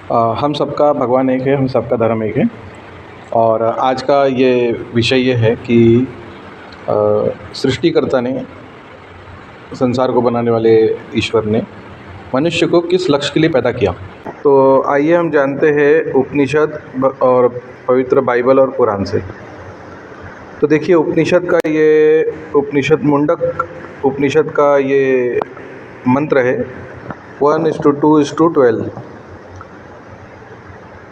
हम सबका भगवान एक है, हम सबका धर्म एक है। और आज का ये विषय ये है कि सृष्टिकर्ता ने, संसार को बनाने वाले ईश्वर ने मनुष्य को किस लक्ष्य के लिए पैदा किया। तो आइए हम जानते हैं उपनिषद और पवित्र बाइबल और कुरान से। तो देखिए, उपनिषद मुंडक उपनिषद का ये मंत्र है 1:2:12।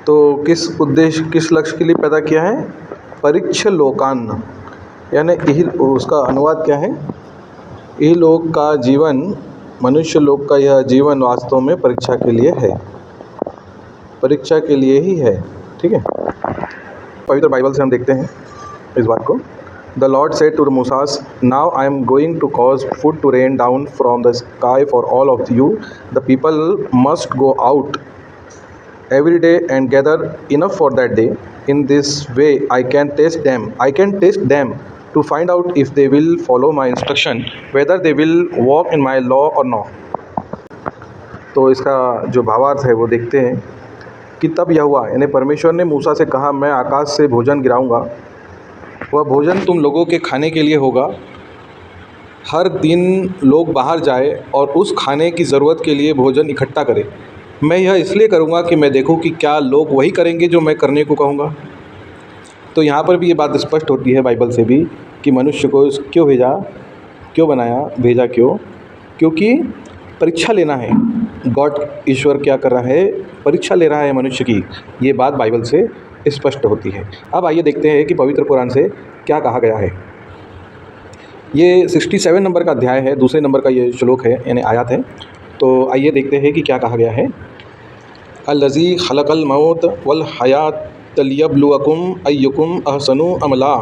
तो किस लक्ष्य के लिए पैदा किया है? परीक्ष लोकान, यानी उसका अनुवाद क्या है? लोक का जीवन, मनुष्य लोक का यह जीवन वास्तव में परीक्षा के लिए है, परीक्षा के लिए ही है। ठीक है, पवित्र बाइबल से हम देखते हैं इस बात को। The lord said to Moses, now I am going to cause food to rain down from the sky for all of you. The people must go out every day and gather enough for that day. In this way I can test them to find out if they will follow my instruction, whether they will walk in my law or not. तो इसका जो भावार्थ है वो देखते हैं कि तब यह हुआ, यानी परमेश्वर ने मूसा से कहा, मैं आकाश से भोजन गिराऊंगा, वह भोजन तुम लोगों के खाने के लिए होगा। हर दिन लोग बाहर जाए और उस खाने की ज़रूरत के लिए भोजन इकट्ठा करें। मैं यह इसलिए करूँगा कि मैं देखूँ कि क्या लोग वही करेंगे जो मैं करने को कहूँगा। तो यहाँ पर भी ये बात स्पष्ट होती है बाइबल से भी कि मनुष्य को क्यों भेजा क्यों? क्योंकि परीक्षा लेना है। गॉड, ईश्वर क्या कर रहा है? परीक्षा ले रहा है मनुष्य की। ये बात बाइबल से स्पष्ट होती है। अब आइए देखते हैं कि पवित्र कुरान से क्या कहा गया है। ये 67 नंबर का अध्याय है, दूसरे नंबर का ये श्लोक है, यानी आयत है। तो आइए देखते हैं कि क्या कहा गया है। अल्लज़ी खलक़ल मौत वल हयात लियब्लुवकुम अय्युकुम अहसनु अमला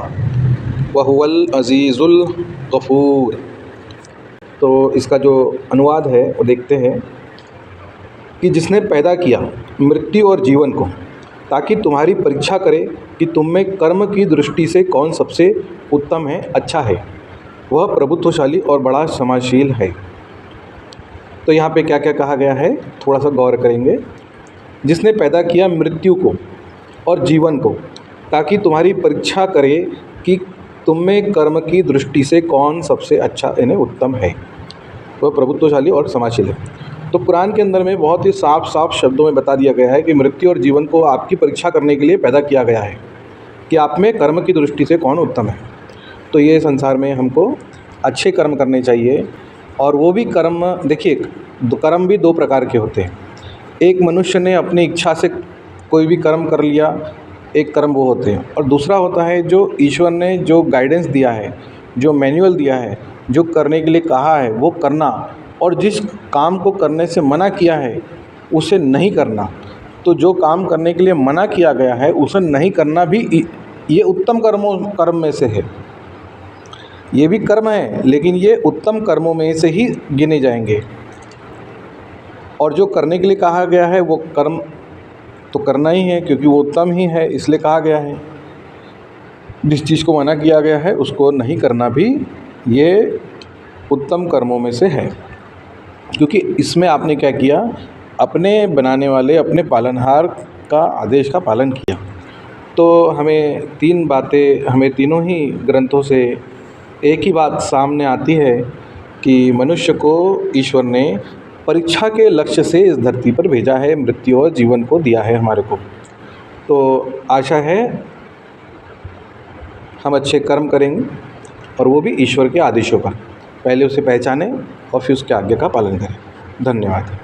वहुवल अज़ीज़ुल गफ़ूर। तो इसका जो अनुवाद है वो देखते हैं कि जिसने पैदा किया मृत्यु और जीवन को, ताकि तुम्हारी परीक्षा करे कि तुम में कर्म की दृष्टि से कौन सबसे उत्तम है, अच्छा है, वह प्रभुत्वशाली और बड़ा क्षमाशील है। तो यहाँ पे क्या क्या कहा गया है, थोड़ा सा गौर करेंगे। जिसने पैदा किया मृत्यु को और जीवन को, ताकि तुम्हारी परीक्षा करे कि तुम में कर्म की दृष्टि से कौन सबसे अच्छा, यानी उत्तम है, वह प्रभुत्वशाली और क्षमाशील है। तो कुरान के अंदर में बहुत ही साफ साफ शब्दों में बता दिया गया है कि मृत्यु और जीवन को आपकी परीक्षा करने के लिए पैदा किया गया है कि आप में कर्म की दृष्टि से कौन उत्तम है। तो ये संसार में हमको अच्छे कर्म करने चाहिए। और वो भी कर्म, देखिए, कर्म भी दो प्रकार के होते हैं। एक मनुष्य ने अपनी इच्छा से कोई भी कर्म कर लिया, एक कर्म वो होते हैं। और दूसरा होता है जो ईश्वर ने जो गाइडेंस दिया है, जो मैनुअल दिया है, जो करने के लिए कहा है वो करना, और जिस काम को करने से मना किया है उसे नहीं करना। तो जो काम करने के लिए मना किया गया है उसे नहीं करना भी ये उत्तम कर्म में से है। ये भी कर्म है, लेकिन ये उत्तम कर्मों में से ही गिने जाएंगे। और जो करने के लिए कहा गया है वो कर्म तो करना ही है, क्योंकि वो उत्तम ही है, इसलिए कहा गया है। जिस चीज़ को मना किया गया है उसको नहीं करना भी ये उत्तम कर्मों में से है, क्योंकि इसमें आपने क्या किया, अपने बनाने वाले, अपने पालनहार का आदेश का पालन किया। तो हमें तीनों ही ग्रंथों से एक ही बात सामने आती है कि मनुष्य को ईश्वर ने परीक्षा के लक्ष्य से इस धरती पर भेजा है, मृत्यु और जीवन को दिया है हमारे को। तो आशा है हम अच्छे कर्म करेंगे, और वो भी ईश्वर के आदेशों का। पहले उसे पहचानें और फिर उसके आज्ञा का पालन करें। धन्यवाद।